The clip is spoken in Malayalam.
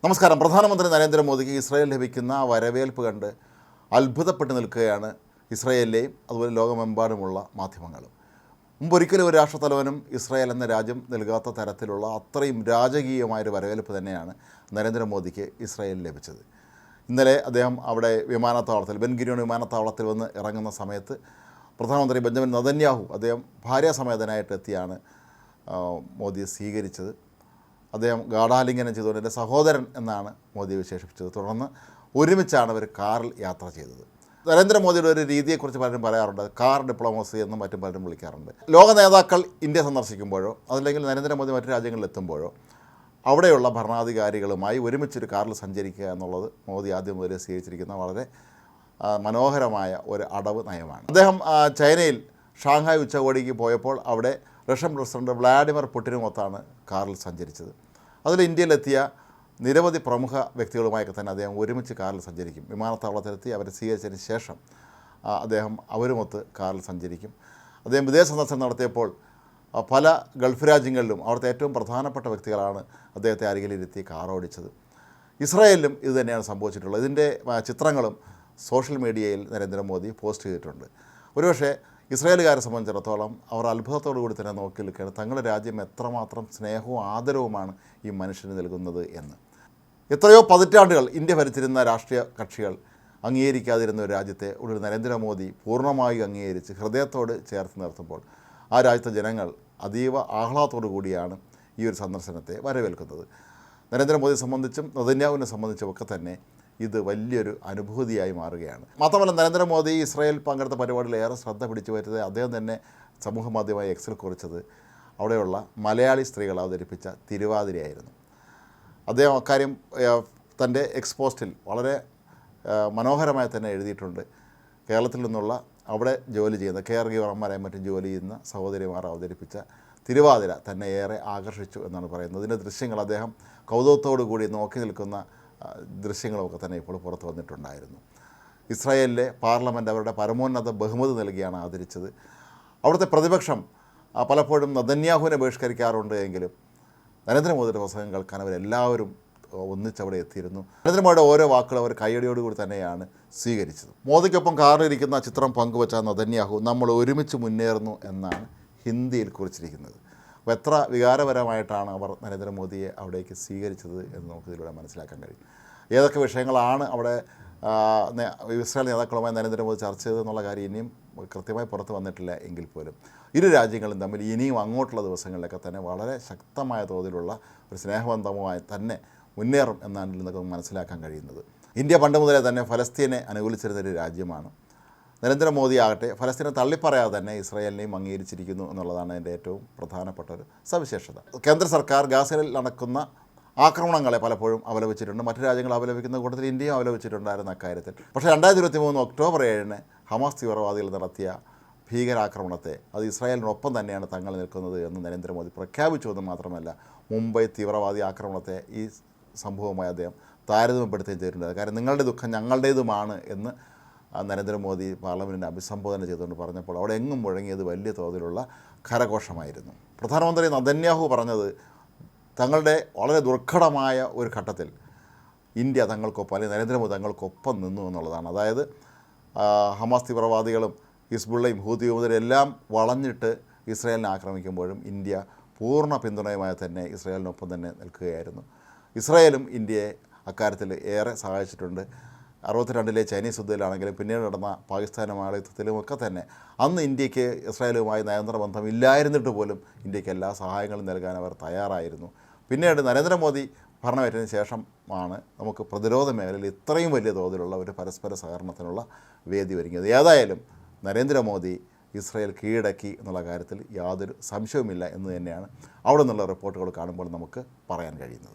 നമസ്കാരം. പ്രധാനമന്ത്രി നരേന്ദ്രമോദിക്ക് ഇസ്രായേൽ ലഭിക്കുന്ന വരവേൽപ്പ് കണ്ട് അത്ഭുതപ്പെട്ട് നിൽക്കുകയാണ് ഇസ്രായേലിലെയും അതുപോലെ ലോകമെമ്പാടുമുള്ള മാധ്യമങ്ങളും. മുമ്പൊരിക്കലും ഒരു രാഷ്ട്രത്തലവനും ഇസ്രായേൽ എന്ന രാജ്യം നൽകാത്ത തരത്തിലുള്ള അത്രയും രാജകീയമായൊരു വരവേൽപ്പ് തന്നെയാണ് നരേന്ദ്രമോദിക്ക് ഇസ്രായേലിൽ ലഭിച്ചത്. ഇന്നലെ അദ്ദേഹം അവിടെ വിമാനത്താവളത്തിൽ ബെൻ ഗുരിയോൺ വിമാനത്താവളത്തിൽ വന്ന് ഇറങ്ങുന്ന സമയത്ത് പ്രധാനമന്ത്രി ബെഞ്ചമിൻ നെതന്യാഹു അദ്ദേഹം ഭാര്യാസമേതനായിട്ട് എത്തിയാണ് മോദിയെ സ്വീകരിച്ചത്. അദ്ദേഹം ഗാഢാലിംഗനം ചെയ്തുകൊണ്ട് എൻ്റെ സഹോദരൻ എന്നാണ് മോദിയെ വിശേഷിപ്പിച്ചത്. തുടർന്ന് ഒരുമിച്ചാണ് അവർ കാറിൽ യാത്ര ചെയ്തത്. നരേന്ദ്രമോദിയുടെ ഒരു രീതിയെക്കുറിച്ച് പലരും പറയാറുണ്ട്, കാർ ഡിപ്ലോമസി എന്നും മറ്റും പലരും വിളിക്കാറുണ്ട്. ലോക നേതാക്കൾ ഇന്ത്യ സന്ദർശിക്കുമ്പോഴോ അതല്ലെങ്കിൽ നരേന്ദ്രമോദി മറ്റു രാജ്യങ്ങളിൽ എത്തുമ്പോഴോ അവിടെയുള്ള ഭരണാധികാരികളുമായി ഒരുമിച്ചൊരു കാറിൽ സഞ്ചരിക്കുക എന്നുള്ളത് മോദി ആദ്യം മുതലേ സ്വീകരിച്ചിരിക്കുന്ന വളരെ മനോഹരമായ ഒരു അടവ് നയമാണ്. അദ്ദേഹം ചൈനയിൽ ഷാങ്ഹായ് ഉച്ചകോടിക്ക് പോയപ്പോൾ അവിടെ റഷ്യൻ പ്രസിഡന്റ് വ്ളാഡിമിർ പുടിനുമൊത്താണ് കാറിൽ സഞ്ചരിച്ചത്. അതിൽ ഇന്ത്യയിലെത്തിയ നിരവധി പ്രമുഖ വ്യക്തികളുമായൊക്കെ തന്നെ അദ്ദേഹം ഒരുമിച്ച് കാറിൽ സഞ്ചരിക്കും. വിമാനത്താവളത്തിലെത്തി അവരെ സ്വീകരിച്ചതിന് ശേഷം അദ്ദേഹം അവരുമൊത്ത് കാറിൽ സഞ്ചരിക്കും. അദ്ദേഹം വിദേശ സന്ദർശനം നടത്തിയപ്പോൾ പല ഗൾഫ് രാജ്യങ്ങളിലും അവിടുത്തെ ഏറ്റവും പ്രധാനപ്പെട്ട വ്യക്തികളാണ് അദ്ദേഹത്തെ അരികിലിരുത്തി കാർ ഓടിച്ചത്. ഇസ്രായേലിലും ഇത് തന്നെയാണ് സംഭവിച്ചിട്ടുള്ളത്. ഇതിൻ്റെ ചിത്രങ്ങളും സോഷ്യൽ മീഡിയയിൽ നരേന്ദ്രമോദി പോസ്റ്റ് ചെയ്തിട്ടുണ്ട്. ഒരുപക്ഷെ ഇസ്രായേലുകാരെ സംബന്ധിച്ചിടത്തോളം അവർ അത്ഭുതത്തോടു കൂടി തന്നെ നോക്കി നിൽക്കുകയാണ്, തങ്ങളുടെ രാജ്യം എത്രമാത്രം സ്നേഹവും ആദരവുമാണ് ഈ മനുഷ്യന് നൽകുന്നത് എന്ന്. എത്രയോ പതിറ്റാണ്ടുകൾ ഇന്ത്യ ഭരിച്ചിരുന്ന രാഷ്ട്രീയ കക്ഷികൾ അംഗീകരിക്കാതിരുന്ന ഒരു രാജ്യത്തെ ഒരു നരേന്ദ്രമോദി പൂർണ്ണമായി അംഗീകരിച്ച് ഹൃദയത്തോട് ചേർത്ത് നിർത്തുമ്പോൾ ആ രാജ്യത്തെ ജനങ്ങൾ അതീവ ആഹ്ലാദത്തോടു കൂടിയാണ് ഈ ഒരു സന്ദർശനത്തെ വരവേൽക്കുന്നത്. നരേന്ദ്രമോദിയെ സംബന്ധിച്ചും നെതന്യാഹുവിനെ സംബന്ധിച്ചുമൊക്കെ തന്നെ ഇത് വലിയൊരു അനുഭൂതിയായി മാറുകയാണ്. മാത്രമല്ല, നരേന്ദ്രമോദി ഇസ്രായേൽ പങ്കെടുത്ത പരിപാടിയിൽ ഏറെ ശ്രദ്ധ പിടിച്ചു പറ്റിയത് അദ്ദേഹം തന്നെ സമൂഹ മാധ്യമമായി എക്സിൽ കുറിച്ചത് അവിടെയുള്ള മലയാളി സ്ത്രീകൾ അവതരിപ്പിച്ച തിരുവാതിരയായിരുന്നു. അദ്ദേഹം അക്കാര്യം തൻ്റെ എക്സ് പോസ്റ്റിൽ വളരെ മനോഹരമായി തന്നെ എഴുതിയിട്ടുണ്ട്. കേരളത്തിൽ നിന്നുള്ള അവിടെ ജോലി ചെയ്യുന്ന കെയർ ഗീവർമാരെയും മറ്റും ജോലി ചെയ്യുന്ന സഹോദരിമാർ അവതരിപ്പിച്ച തിരുവാതിര തന്നെ ഏറെ ആകർഷിച്ചു എന്നാണ് പറയുന്നത്. ഇതിൻ്റെ ദൃശ്യങ്ങൾ അദ്ദേഹം കൗതുകത്തോടു കൂടി നോക്കി നിൽക്കുന്ന ദൃശ്യങ്ങളൊക്കെ തന്നെ ഇപ്പോൾ പുറത്തു വന്നിട്ടുണ്ടായിരുന്നു. ഇസ്രായേലിലെ പാർലമെൻറ്റ് അവരുടെ പരമോന്നത ബഹുമതി നൽകിയാണ് ആദരിച്ചത്. അവിടുത്തെ പ്രതിപക്ഷം പലപ്പോഴും നെതന്യാഹുവിനെ ബഹിഷ്കരിക്കാറുണ്ട് എങ്കിലും നരേന്ദ്രമോദിയുടെ പ്രസംഗം കേൾക്കാൻ അവരെല്ലാവരും ഒന്നിച്ചവിടെ എത്തിയിരുന്നു. നരേന്ദ്രമോദിയുടെ ഓരോ വാക്കുകൾ അവർ കൈയടിയോടുകൂടി തന്നെയാണ് സ്വീകരിച്ചത്. മോദിക്കൊപ്പം കാറിലിരിക്കുന്ന ചിത്രം പങ്കുവച്ച നെതന്യാഹു നമ്മൾ ഒരുമിച്ച് മുന്നേറുന്നു എന്നാണ് ഹിന്ദിയിൽ കുറിച്ചിരിക്കുന്നത്. അപ്പോൾ എത്ര വികാരപരമായിട്ടാണ് അവർ നരേന്ദ്രമോദിയെ അവിടേക്ക് സ്വീകരിച്ചത് എന്ന് നമുക്കിതിലൂടെ മനസ്സിലാക്കാൻ കഴിയും. ഏതൊക്കെ വിഷയങ്ങളാണ് അവിടെ ഇസ്രായേൽ നേതാക്കളുമായി നരേന്ദ്രമോദി ചർച്ച ചെയ്തതെന്നുള്ള കാര്യം ഇനിയും കൃത്യമായി പുറത്ത് വന്നിട്ടില്ല എങ്കിൽ പോലും ഇരു രാജ്യങ്ങളും തമ്മിൽ ഇനിയും അങ്ങോട്ടുള്ള ദിവസങ്ങളിലൊക്കെ തന്നെ വളരെ ശക്തമായ തോതിലുള്ള ഒരു സ്നേഹബന്ധവുമായി തന്നെ മുന്നേറും എന്നാണ് ഇതിൽ നിന്നൊക്കെ മനസ്സിലാക്കാൻ കഴിയുന്നത്. ഇന്ത്യ പണ്ട് മുതലേ തന്നെ ഫലസ്തീനെ അനുകൂലിച്ചിരുന്നൊരു രാജ്യമാണ്. നരേന്ദ്രമോദി ആകട്ടെ ഫലസ്തീനെ തള്ളിപ്പറയാതെ തന്നെ ഇസ്രായേലിനെയും അംഗീകരിച്ചിരിക്കുന്നു എന്നുള്ളതാണ് അതിൻ്റെ ഏറ്റവും പ്രധാനപ്പെട്ട ഒരു സവിശേഷത. കേന്ദ്ര സർക്കാർ ഗാസയിൽ നടക്കുന്ന ആക്രമണങ്ങളെ പലപ്പോഴും അപലപിച്ചിട്ടുണ്ട്. മറ്റു രാജ്യങ്ങൾ അപലപിക്കുന്ന കൂട്ടത്തിൽ ഇന്ത്യയും അപലപിച്ചിട്ടുണ്ടായിരുന്നു അക്കാര്യത്തിൽ. പക്ഷേ 2023 ഒക്ടോബർ 7 ഹമാസ് തീവ്രവാദികൾ നടത്തിയ ഭീകരാക്രമണത്തെ അത് ഇസ്രായേലിനൊപ്പം തന്നെയാണ് തങ്ങൾ നിൽക്കുന്നത് എന്ന് നരേന്ദ്രമോദി പ്രഖ്യാപിച്ചു എന്ന് മാത്രമല്ല, മുംബൈ തീവ്രവാദി ആക്രമണത്തെ ഈ സംഭവവുമായി അദ്ദേഹം താരതമ്യപ്പെടുത്തുകയും ചെയ്തിട്ടുണ്ട്. കാരണം നിങ്ങളുടെ ദുഃഖം ഞങ്ങളുടേതുമാണ് എന്ന് നരേന്ദ്രമോദി പാർലമെൻറ്റിനെ അഭിസംബോധന ചെയ്തുകൊണ്ട് പറഞ്ഞപ്പോൾ അവിടെ എങ്ങും മുഴങ്ങിയത് വലിയ തോതിലുള്ള കരഘോഷമായിരുന്നു. പ്രധാനമന്ത്രി നെതന്യാഹു പറഞ്ഞത് തങ്ങളുടെ വളരെ ദുർഘടമായ ഒരു ഘട്ടത്തിൽ ഇന്ത്യ തങ്ങൾക്കൊപ്പം അല്ലെങ്കിൽ നരേന്ദ്രമോദി തങ്ങൾക്കൊപ്പം നിന്നു എന്നുള്ളതാണ്. അതായത് ഹമാസ് തീവ്രവാദികളും ഹിസ്ബുള്ളയും ഹൂതിയും എല്ലാം വളഞ്ഞിട്ട് ഇസ്രായേലിനെ ആക്രമിക്കുമ്പോഴും ഇന്ത്യ പൂർണ്ണ പിന്തുണയുമായി തന്നെ ഇസ്രായേലിനൊപ്പം തന്നെ നിൽക്കുകയായിരുന്നു. ഇസ്രായേലും ഇന്ത്യയെ അക്കാര്യത്തിൽ ഏറെ സഹായിച്ചിട്ടുണ്ട്. 62 ചൈനീസ് യുദ്ധത്തിലാണെങ്കിലും പിന്നീട് നടന്ന പാകിസ്ഥാനുമായുള്ള യുദ്ധത്തിലുമൊക്കെ തന്നെ അന്ന് ഇന്ത്യക്ക് ഇസ്രായേലുമായി നയതന്ത്ര ബന്ധം ഇല്ലായിരുന്നിട്ട് പോലും ഇന്ത്യക്ക് എല്ലാ സഹായങ്ങളും നൽകാൻ അവർ തയ്യാറായിരുന്നു. പിന്നീട് നരേന്ദ്രമോദി ഭരണമേറ്റതിന് ശേഷമാണ് നമുക്ക് പ്രതിരോധ മേഖലയിൽ ഇത്രയും വലിയ തോതിലുള്ള ഒരു പരസ്പര സഹകരണത്തിനുള്ള വേദി ഒരുങ്ങിയത്. ഏതായാലും നരേന്ദ്രമോദി ഇസ്രായേൽ കീഴടക്കി എന്നുള്ള കാര്യത്തിൽ യാതൊരു സംശയവുമില്ല എന്ന് തന്നെയാണ് അവിടെ നിന്നുള്ള റിപ്പോർട്ടുകൾ കാണുമ്പോൾ നമുക്ക് പറയാൻ കഴിയുന്നത്.